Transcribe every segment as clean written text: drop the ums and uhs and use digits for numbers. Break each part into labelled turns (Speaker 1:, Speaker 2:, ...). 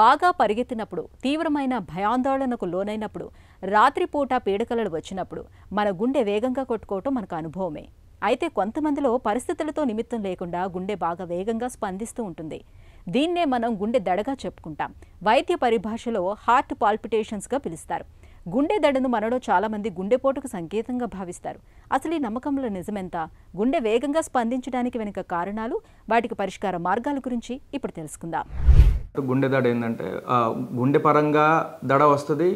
Speaker 1: బాగా పరిగెత్తినప్పుడు, తీవ్రమైన భయాందోళనకు లోనైనప్పుడు, రాత్రిపూట పీడకలలు వచ్చినప్పుడు మన గుండె వేగంగా కొట్టుకోవటం మనకు అనుభవమే. అయితే కొంతమందిలో పరిస్థితులతో నిమిత్తం లేకుండా గుండె బాగా వేగంగా స్పందిస్తూ ఉంటుంది. దీన్నే మనం గుండె దడగా చెప్పుకుంటాం. వైద్య పరిభాషలో హార్ట్ పాల్పిటేషన్స్గా పిలుస్తారు. గుండె దడను మనలో చాలామంది గుండెపోటుకు సంకేతంగా భావిస్తారు. అసలు ఈ నమ్మకంలో నిజమెంత? గుండె వేగంగా స్పందించడానికి వెనుక కారణాలు, వాటికి పరిష్కార మార్గాల గురించి ఇప్పుడు తెలుసుకుందాం.
Speaker 2: గుండె దడ ఏంటంటే గుండె పరంగా దడ వస్తుంది.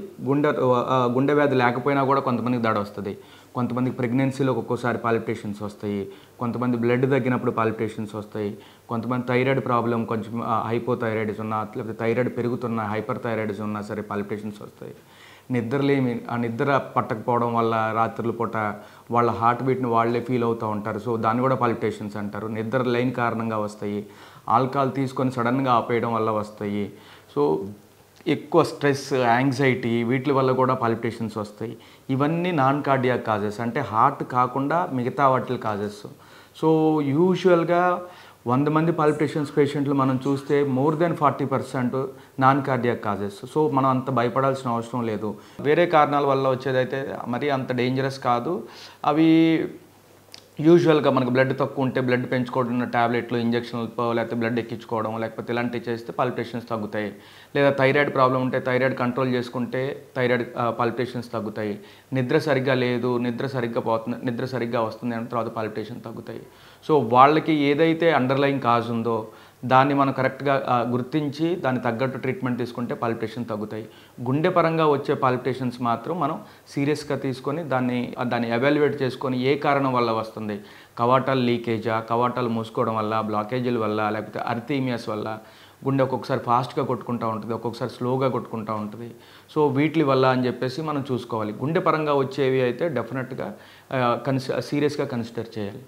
Speaker 2: గుండె వ్యాధి లేకపోయినా కూడా కొంతమందికి దడ వస్తుంది. కొంతమందికి ప్రెగ్నెన్సీలో ఒక్కొక్కసారి పాల్పిటేషన్స్ వస్తాయి. కొంతమంది బ్లడ్ తగ్గినప్పుడు పాల్పిటేషన్స్ వస్తాయి. కొంతమంది థైరాయిడ్ ప్రాబ్లం కొంచెం హైపోథైరాయిడిజం ఉన్నా, లేకపోతే థైరాయిడ్ పెరుగుతున్న హైపర్ థైరాయిడిజం ఉన్నా సరే పాల్పిటేషన్స్ వస్తాయి. నిద్రలేమి నిద్ర పట్టకపోవడం వల్ల రాత్రుల పూట వాళ్ళ హార్ట్ బీట్ని వాళ్ళే ఫీల్ అవుతూ ఉంటారు. సో దాన్ని కూడా పాల్పిటేషన్స్ అంటారు. నిద్ర లేని కారణంగా వస్తాయి. ఆల్కహాల్ తీసుకొని సడన్గా ఆపేయడం వల్ల వస్తాయి. సో ఎక్కువ స్ట్రెస్, యాంగ్జైటీ వీటి వల్ల కూడా పాల్పిటేషన్స్ వస్తాయి. ఇవన్నీ నాన్ కార్డియాక్ కాజెస్, అంటే హార్ట్ కాకుండా మిగతా వాటి కాజెస్. సో యూజువల్గా 100 మంది పాల్పిటేషన్స్ పేషెంట్లు మనం చూస్తే more than 40% non cardiac causes. So మనం అంత భయపడాల్సిన అవసరం లేదు. వేరే కారణాల వల్ల వచ్చేదైతే మరీ అంత డేంజరస్ కాదు. అవి యూజువల్గా మనకు బ్లడ్ తక్కువ ఉంటే బ్లడ్ పెంచుకోవడం, ట్యాబ్లెట్లు, ఇంజక్షన్లు, లేకపోతే బ్లడ్ ఎక్కించుకోవడం, లేకపోతే ఇలాంటివి చేస్తే పాల్పిటేషన్స్ తగ్గుతాయి. లేదా థైరాయిడ్ ప్రాబ్లం ఉంటే థైరాయిడ్ కంట్రోల్ చేసుకుంటే థైరాయిడ్ పాల్పిటేషన్స్ తగ్గుతాయి. నిద్ర సరిగ్గా లేదు, నిద్ర సరిగ్గా వస్తుంది అన్న తర్వాత పాల్పిటేషన్ తగ్గుతాయి. సో వాళ్ళకి ఏదైతే అండర్లైన్ కాజ్ ఉందో దాన్ని మనం కరెక్ట్గా గుర్తించి దాన్ని తగ్గట్టు ట్రీట్మెంట్ తీసుకుంటే పాల్పిటేషన్ తగ్గుతాయి. గుండె పరంగా వచ్చే పాల్పిటేషన్స్ మాత్రం మనం సీరియస్గా తీసుకొని దాన్ని ఎవాల్యుయేట్ చేసుకొని ఏ కారణం వల్ల వస్తుంది, కవాటాలు లీకేజా, కవాటాలు మూసుకోవడం వల్ల, బ్లాకేజీల వల్ల, లేకపోతే అర్థీమియాస్ వల్ల గుండె ఒక్కొక్కసారి ఫాస్ట్గా కొట్టుకుంటూ ఉంటుంది, ఒక్కొక్కసారి స్లోగా కొట్టుకుంటూ ఉంటుంది. సో వీటి వల్ల అని చెప్పేసి మనం చూసుకోవాలి. గుండె పరంగా వచ్చేవి అయితే డెఫినెట్గా సీరియస్గా కన్సిడర్ చేయాలి.